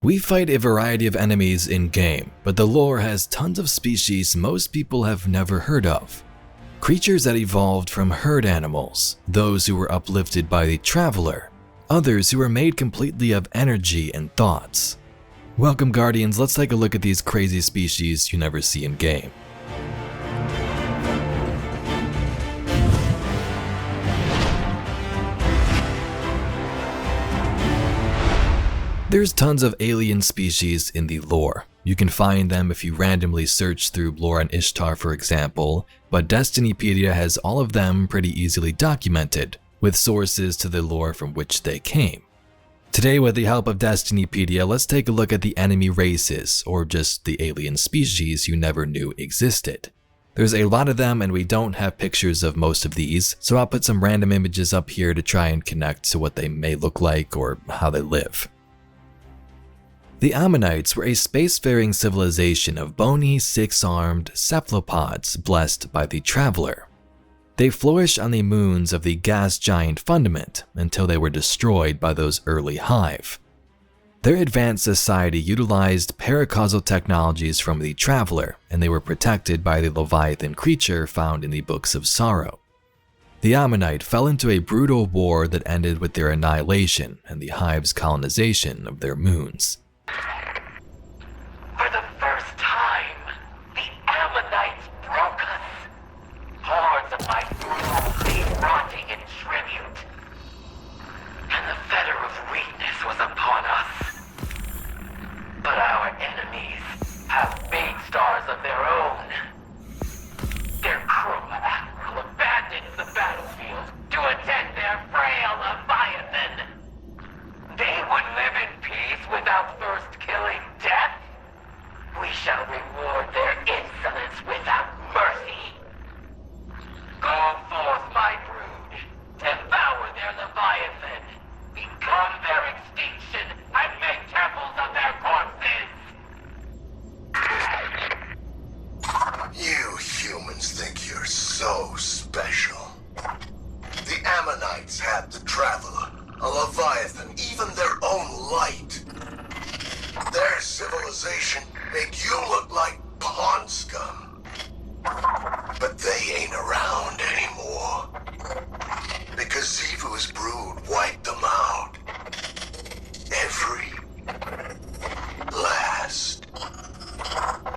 We fight a variety of enemies in-game, but the lore has tons of species most people have never heard of. Creatures that evolved from herd animals, those who were uplifted by the Traveler, others who were made completely of energy and thoughts. Welcome Guardians, let's take a look at these crazy species you never see in-game. There's tons of alien species in the lore. You can find them if you randomly search through lore on Ishtar, for example, but Destinypedia has all of them pretty easily documented, with sources to the lore from which they came. Today, with the help of Destinypedia, let's take a look at the enemy races, or just the alien species you never knew existed. There's a lot of them and we don't have pictures of most of these, so I'll put some random images up here to try and connect to what they may look like or how they live. The Ammonites were a spacefaring civilization of bony, six-armed cephalopods blessed by the Traveler. They flourished on the moons of the gas giant Fundament until they were destroyed by those early Hive. Their advanced society utilized paracausal technologies from the Traveler, and they were protected by the Leviathan creature found in the Books of Sorrow. The Ammonite fell into a brutal war that ended with their annihilation and the Hive's colonization of their moons. For the first time, the Ammonites broke us. Hordes of my brood lay rotting in tribute. And the fetter of weakness was upon us. But our enemies have made stars of their own. Their cruel admiral abandons the battlefield to attend their frail Leviathan. They would live in peace without first killing death. We shall reward their insolence without mercy. Go forth, my brood. Devour their Leviathan. Become their extinction and make temples of their corpses. You humans think you're so special. The Ammonites had the Traveler, a Leviathan, even their own light. Their civilization made you look like pond scum. But they ain't around anymore. Because Xivu's brood wiped them out. Every last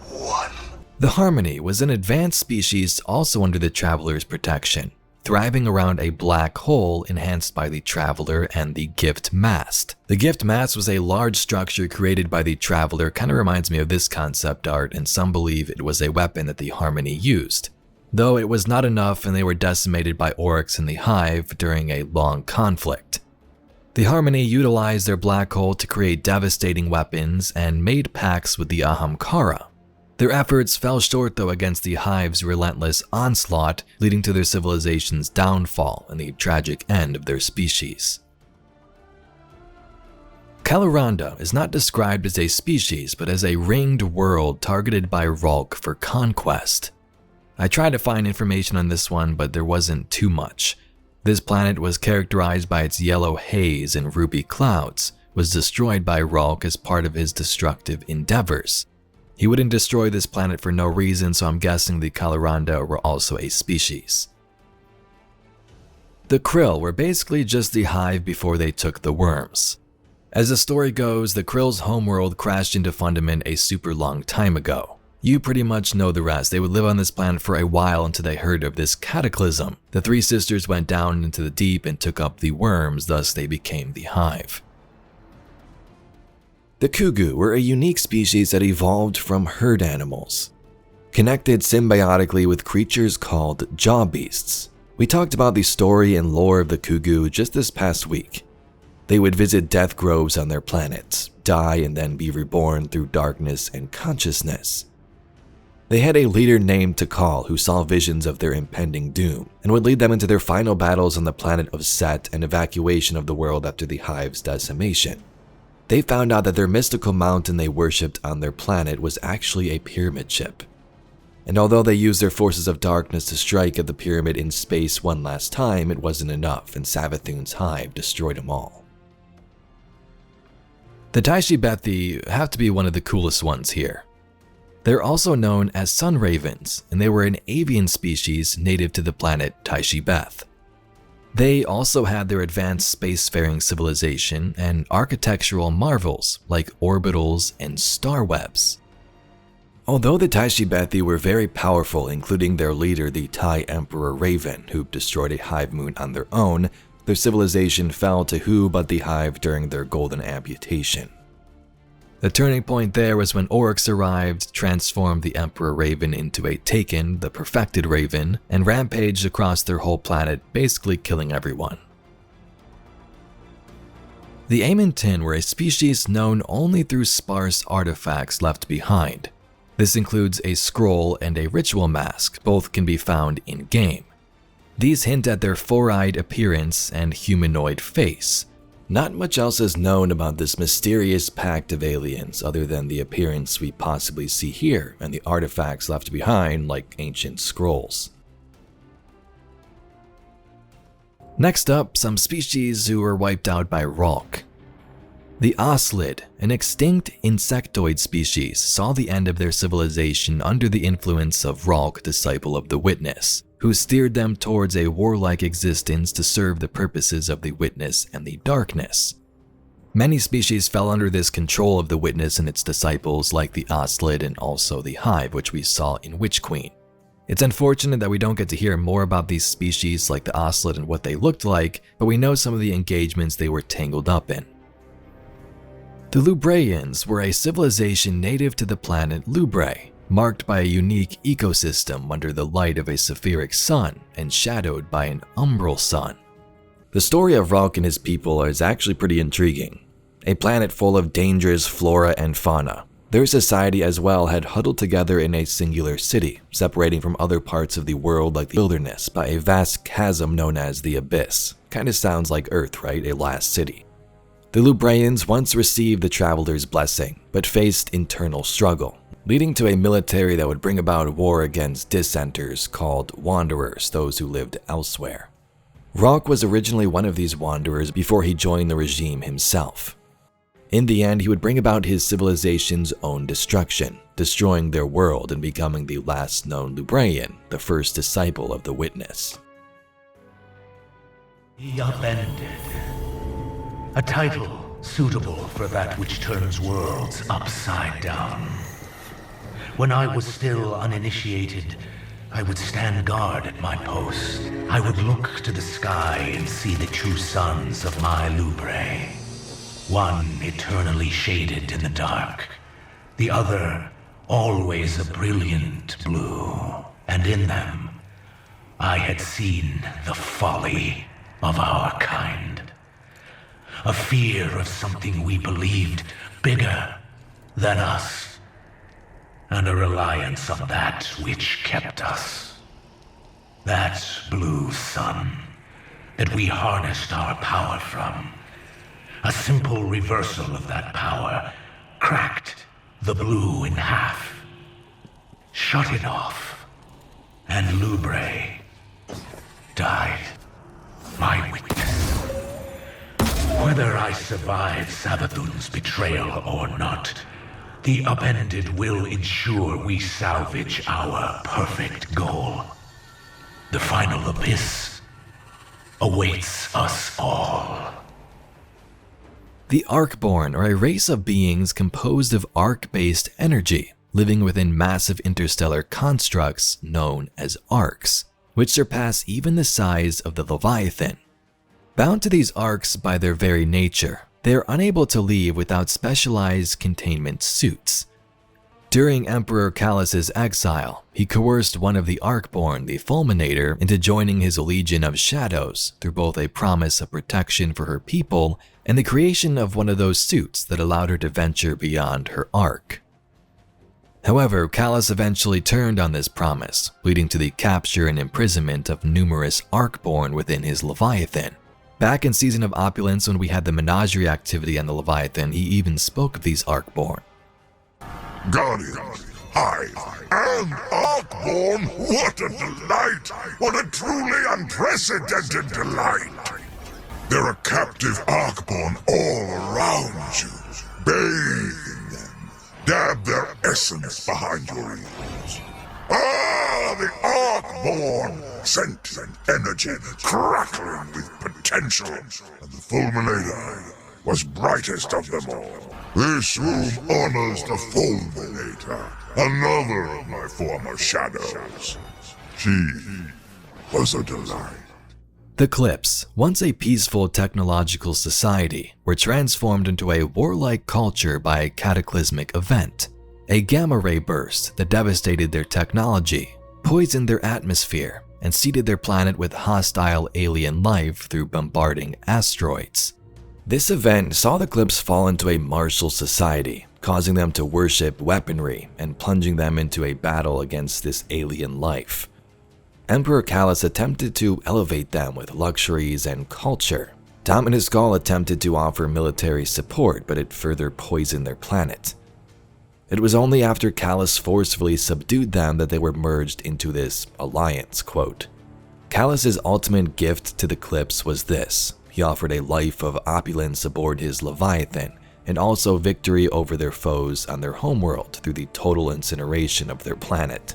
one. The Harmony was an advanced species also under the Traveler's protection, thriving around a black hole enhanced by the Traveler and the Gift Mast. The Gift Mast was a large structure created by the Traveler, kind of reminds me of this concept art, and some believe it was a weapon that the Harmony used. Though it was not enough and they were decimated by Oryx and the Hive during a long conflict. The Harmony utilized their black hole to create devastating weapons and made pacts with the Ahamkara. Their efforts fell short though against the Hive's relentless onslaught, leading to their civilization's downfall and the tragic end of their species. Kaloranda is not described as a species, but as a ringed world targeted by Rulk for conquest. I tried to find information on this one, but there wasn't too much. This planet was characterized by its yellow haze and ruby clouds, was destroyed by Rulk as part of his destructive endeavors. He wouldn't destroy this planet for no reason, so I'm guessing the Kaloranda were also a species. The Krill were basically just the Hive before they took the worms. As the story goes, the Krill's homeworld crashed into Fundament a super long time ago. You pretty much know the rest. They would live on this planet for a while until they heard of this cataclysm. The three sisters went down into the deep and took up the worms, thus they became the Hive. The Kugu were a unique species that evolved from herd animals, connected symbiotically with creatures called jaw beasts. We talked about the story and lore of the Kugu just this past week. They would visit death groves on their planets, die and then be reborn through darkness and consciousness. They had a leader named Tikal who saw visions of their impending doom and would lead them into their final battles on the planet of Set and evacuation of the world after the Hive's decimation. They found out that their mystical mountain they worshipped on their planet was actually a pyramid ship. And although they used their forces of darkness to strike at the pyramid in space one last time, it wasn't enough and Savathun's Hive destroyed them all. The Taishi Bethi have to be one of the coolest ones here. They're also known as sun ravens, and they were an avian species native to the planet Taishi Beth. They also had their advanced spacefaring civilization and architectural marvels like orbitals and star webs. Although the Taishi Bethi were very powerful, including their leader, the Tai Emperor Raven, who destroyed a hive moon on their own, their civilization fell to who but the hive during their golden amputation. The turning point there was when orcs arrived, transformed the Emperor Raven into a Taken, the perfected Raven, and rampaged across their whole planet, basically killing everyone. The Amontin were a species known only through sparse artifacts left behind. This includes a scroll and a ritual mask, both can be found in-game. These hint at their four-eyed appearance and humanoid face. Not much else is known about this mysterious pact of aliens other than the appearance we possibly see here and the artifacts left behind like ancient scrolls. Next up, some species who were wiped out by Ralk. The Oslid, an extinct insectoid species, saw the end of their civilization under the influence of Ralk, disciple of the Witness, who steered them towards a warlike existence to serve the purposes of the Witness and the Darkness. Many species fell under this control of the Witness and its disciples, like the Oslid and also the Hive, which we saw in Witch Queen. It's unfortunate that we don't get to hear more about these species like the Oslid and what they looked like, but we know some of the engagements they were tangled up in. The Lubraians were a civilization native to the planet Lubrae, marked by a unique ecosystem under the light of a Saphiric sun and shadowed by an umbral sun. The story of Ralk and his people is actually pretty intriguing. A planet full of dangerous flora and fauna. Their society as well had huddled together in a singular city, separating from other parts of the world like the wilderness by a vast chasm known as the Abyss. Kinda sounds like Earth, right? A last city. The Lubraians once received the Traveler's blessing, but faced internal struggle, leading to a military that would bring about war against dissenters called Wanderers, those who lived elsewhere. Ralk was originally one of these Wanderers before he joined the regime himself. In the end, he would bring about his civilization's own destruction, destroying their world and becoming the last known Lubraian, the first disciple of the Witness. The Upended. A title suitable for that which turns worlds upside down. When I was still uninitiated, I would stand guard at my post. I would look to the sky and see the two suns of my Lubrae. One eternally shaded in the dark, the other always a brilliant blue. And in them, I had seen the folly of our kind. A fear of something we believed bigger than us, and a reliance on that which kept us. That blue sun that we harnessed our power from. A simple reversal of that power cracked the blue in half, shut it off, and Lubrae died. My witness. Whether I survive Savathun's betrayal or not, the Upended will ensure we salvage our perfect goal. The final abyss awaits us all. The Arcborn are a race of beings composed of arc-based energy, living within massive interstellar constructs known as arcs, which surpass even the size of the Leviathan. Bound to these arcs by their very nature, they are unable to leave without specialized containment suits. During Emperor Callus's exile, he coerced one of the Arcborn, the Fulminator, into joining his Legion of Shadows through both a promise of protection for her people and the creation of one of those suits that allowed her to venture beyond her arc. However, Callus eventually turned on this promise, leading to the capture and imprisonment of numerous Arcborn within his Leviathan. Back in Season of Opulence, when we had the menagerie activity on the Leviathan, he even spoke of these Arcborn. Guardians, Hive, and Arcborn, what a delight! What a truly unprecedented delight! There are captive Arcborn all around you. bathe in them, dab their essence behind your ears. Ah, the Arcborn! Sentient energy crackling with potential, and the Fulminator was brightest of them all. This room honors the Fulminator, another of my former shadows. She was a delight. The Clips, once a peaceful technological society, were transformed into a warlike culture by a cataclysmic event. A gamma-ray burst that devastated their technology, poisoned their atmosphere, and seeded their planet with hostile alien life through bombarding asteroids. This event saw the Clips fall into a martial society, causing them to worship weaponry and plunging them into a battle against this alien life. Emperor Callus attempted to elevate them with luxuries and culture. Dominus Gall attempted to offer military support, but it further poisoned their planet. It was only after Callus forcefully subdued them that they were merged into this alliance, quote. Callus's ultimate gift to the Clips was this. He offered a life of opulence aboard his Leviathan, and also victory over their foes on their homeworld through the total incineration of their planet.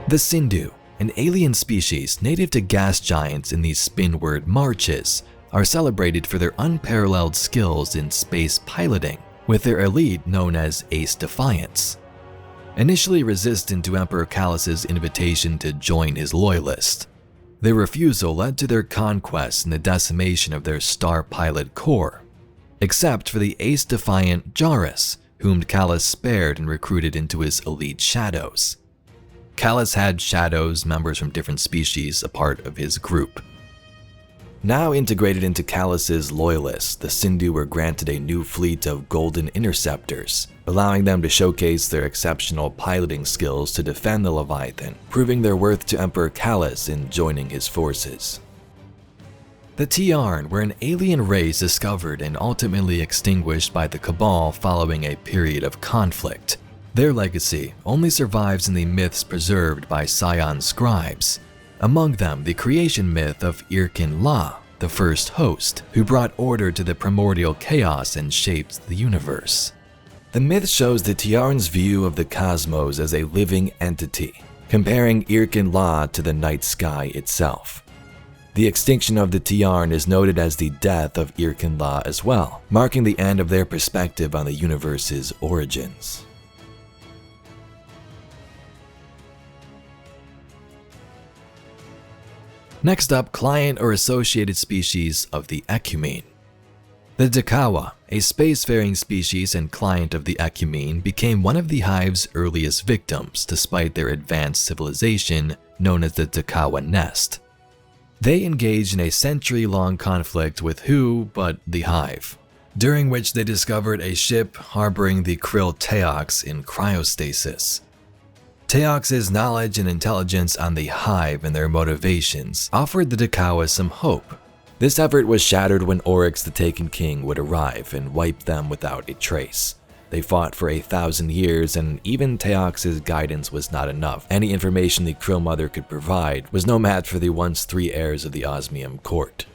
The Sindhu, an alien species native to gas giants in these spinward marches, are celebrated for their unparalleled skills in space piloting, with their elite known as Ace Defiance. Initially resistant to Emperor Callus's invitation to join his loyalists, their refusal led to their conquest and the decimation of their star pilot corps, except for the ace-defiant Jarus, whom Callus spared and recruited into his elite shadows. Callus had shadows, members from different species, a part of his group. Now integrated into Callus's loyalists, the Sindhu were granted a new fleet of golden interceptors, allowing them to showcase their exceptional piloting skills to defend the Leviathan, proving their worth to Emperor Callus in joining his forces. The Tiarn were an alien race discovered and ultimately extinguished by the Cabal following a period of conflict. Their legacy only survives in the myths preserved by Scion scribes. Among them, the creation myth of Irken La, the first host, who brought order to the primordial chaos and shaped the universe. The myth shows the Tiarn's view of the cosmos as a living entity, comparing Irken La to the night sky itself. The extinction of the Tiarn is noted as the death of Irken La as well, marking the end of their perspective on the universe's origins. Next up, client or associated species of the Ecumene. The Dakawa, a spacefaring species and client of the Ecumene, became one of the Hive's earliest victims despite their advanced civilization known as the Dakawa Nest. They engaged in a century-long conflict with who but the Hive, during which they discovered a ship harboring the krill Teox in cryostasis. Teox's knowledge and intelligence on the Hive and their motivations offered the Dakawa some hope. This effort was shattered when Oryx the Taken King would arrive and wipe them without a trace. They fought for 1,000 years, and even Teox's guidance was not enough. Any information the Krill Mother could provide was no match for the once 3 heirs of the Osmium court.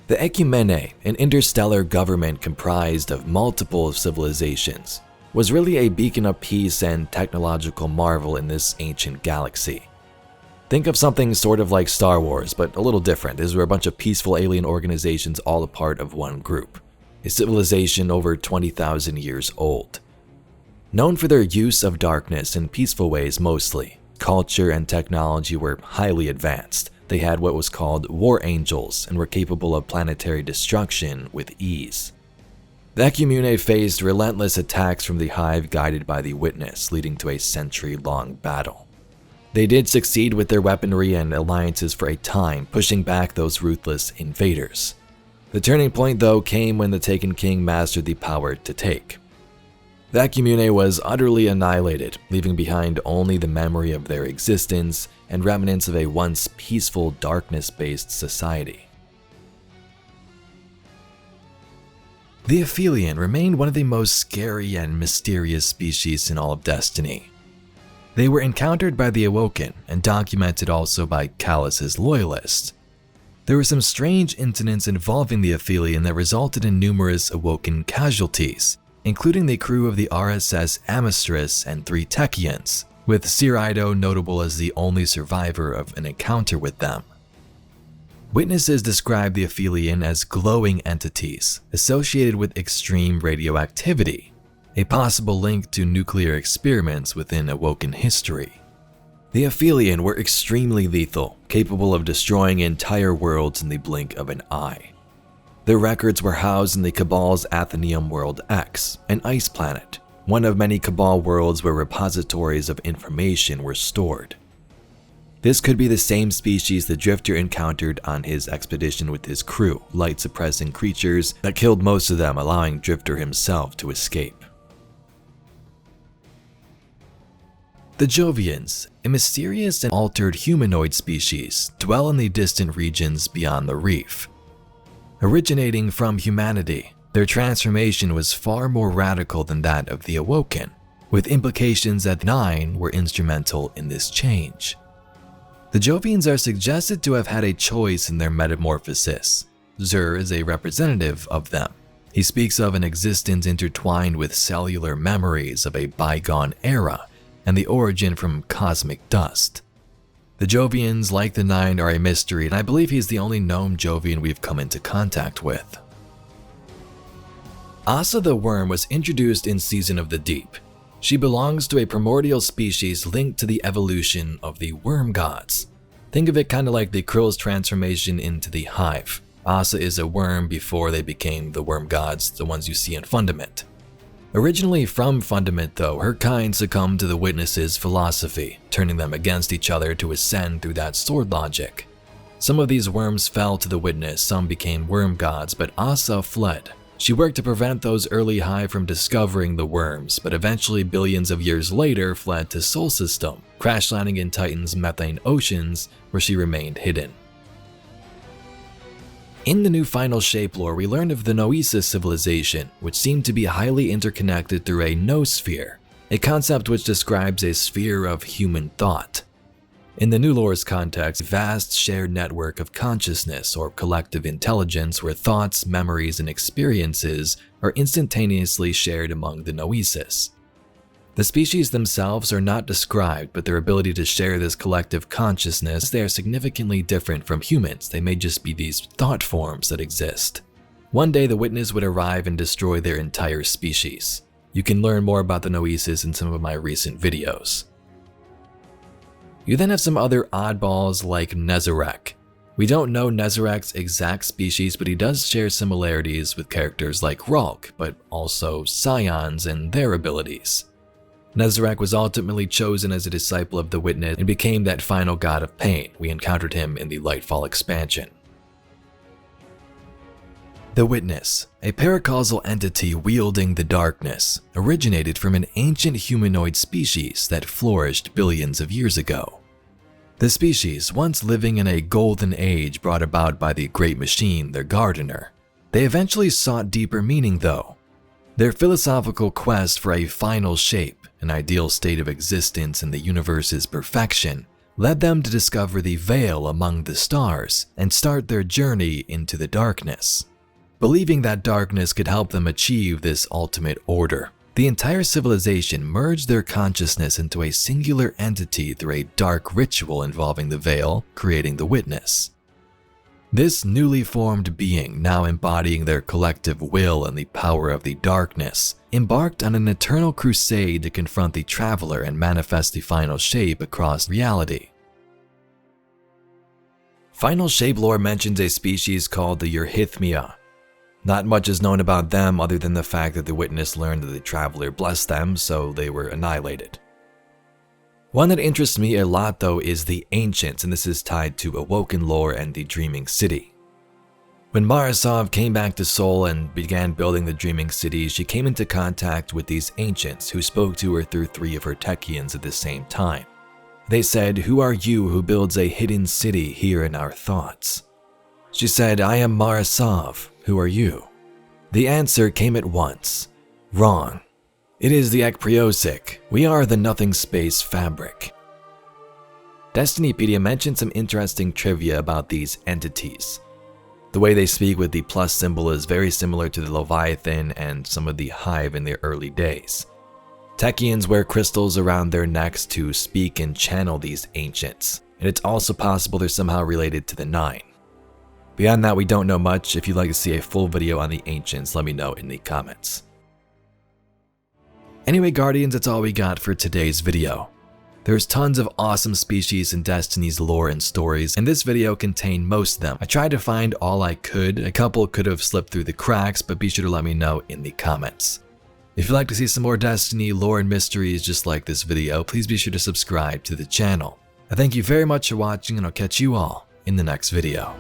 The Ecumene, an interstellar government comprised of multiple civilizations, was really a beacon of peace and technological marvel in this ancient galaxy. Think of something sort of like Star Wars, but a little different. These were a bunch of peaceful alien organizations all a part of one group, a civilization over 20,000 years old. Known for their use of darkness in peaceful ways mostly, culture and technology were highly advanced. They had what was called war angels and were capable of planetary destruction with ease. The Ecumene faced relentless attacks from the Hive guided by the Witness, leading to a century-long battle. They did succeed with their weaponry and alliances for a time, pushing back those ruthless invaders. The turning point, though, came when the Taken King mastered the power to take. The Ecumene was utterly annihilated, leaving behind only the memory of their existence and remnants of a once peaceful darkness-based society. The Aphelion remained one of the most scary and mysterious species in all of Destiny. They were encountered by the Awoken and documented also by Callus's loyalists. There were some strange incidents involving the Aphelion that resulted in numerous awoken casualties, including the crew of the RSS Amistris and 3 Techians, with Sirido notable as the only survivor of an encounter with them. Witnesses describe the Aphelion as glowing entities associated with extreme radioactivity, a possible link to nuclear experiments within awoken history. The Aphelion were extremely lethal, capable of destroying entire worlds in the blink of an eye. Their records were housed in the Cabal's Athenium World X, an ice planet, one of many Cabal worlds where repositories of information were stored. This could be the same species the Drifter encountered on his expedition with his crew, light-suppressing creatures that killed most of them, allowing Drifter himself to escape. The Jovians, a mysterious and altered humanoid species, dwell in the distant regions beyond the reef. Originating from humanity, their transformation was far more radical than that of the Awoken, with implications that 9 were instrumental in this change. The Jovians are suggested to have had a choice in their metamorphosis. Zur is a representative of them. He speaks of an existence intertwined with cellular memories of a bygone era and the origin from cosmic dust. The Jovians, like the 9, are a mystery, and I believe he's the only known Jovian we've come into contact with. Asa the Worm was introduced in Season of the Deep. She belongs to a primordial species linked to the evolution of the worm gods. Think of it kind of like the Krill's transformation into the Hive. Asa is a worm before they became the worm gods, the ones you see in Fundament. Originally from Fundament though, her kind succumbed to the Witnesses' philosophy, turning them against each other to ascend through that sword logic. Some of these worms fell to the Witness, some became worm gods, but Asa fled. She worked to prevent those early Hive from discovering the worms, but eventually billions of years later fled to Sol System, crash landing in Titan's methane oceans where she remained hidden. In the new Final Shape lore, we learned of the Noesis civilization, which seemed to be highly interconnected through a noosphere, a concept which describes a sphere of human thought. In the new lore's context, a vast shared network of consciousness or collective intelligence where thoughts, memories, and experiences are instantaneously shared among the Noesis. The species themselves are not described, but their ability to share this collective consciousness, they are significantly different from humans. They may just be these thought forms that exist. One day the Witness would arrive and destroy their entire species. You can learn more about the Noesis in some of my recent videos. You then have some other oddballs like Nezarec. We don't know Nezarec's exact species, but he does share similarities with characters like Ralk, but also Scions and their abilities. Nezarec was ultimately chosen as a disciple of the Witness and became that final god of pain. We encountered him in the Lightfall expansion. The Witness, a paracausal entity wielding the darkness, originated from an ancient humanoid species that flourished billions of years ago. The species, once living in a golden age brought about by the Great Machine, their gardener. They eventually sought deeper meaning though. Their philosophical quest for a final shape, an ideal state of existence in the universe's perfection, led them to discover the veil among the stars and start their journey into the darkness. Believing that darkness could help them achieve this ultimate order, the entire civilization merged their consciousness into a singular entity through a dark ritual involving the veil, creating the Witness. This newly formed being, now embodying their collective will and the power of the darkness, embarked on an eternal crusade to confront the Traveler and manifest the final shape across reality. Final Shape lore mentions a species called the Urhithmia. Not much is known about them other than the fact that the Witness learned that the Traveler blessed them, so they were annihilated. One that interests me a lot though is the Ancients, and this is tied to Awoken lore and the Dreaming City. When Marasov came back to Sol and began building the Dreaming City, she came into contact with these Ancients who spoke to her through 3 of her Techians at the same time. They said, "Who are you who builds a hidden city here in our thoughts?" She said, "I am Marasov. Who are you?" The answer came at once. Wrong. It is the Ekpriosik. We are the nothing space fabric. Destinypedia mentioned some interesting trivia about these entities. The way they speak with the plus symbol is very similar to the Leviathan and some of the Hive in their early days. Technians wear crystals around their necks to speak and channel these ancients, and it's also possible they're somehow related to the Nine. Beyond that, we don't know much. If you'd like to see a full video on the ancients, let me know in the comments. Anyway, Guardians, that's all we got for today's video. There's tons of awesome species in Destiny's lore and stories, and this video contained most of them. I tried to find all I could. A couple could have slipped through the cracks, but be sure to let me know in the comments. If you'd like to see some more Destiny lore and mysteries just like this video, please be sure to subscribe to the channel. I thank you very much for watching, and I'll catch you all in the next video.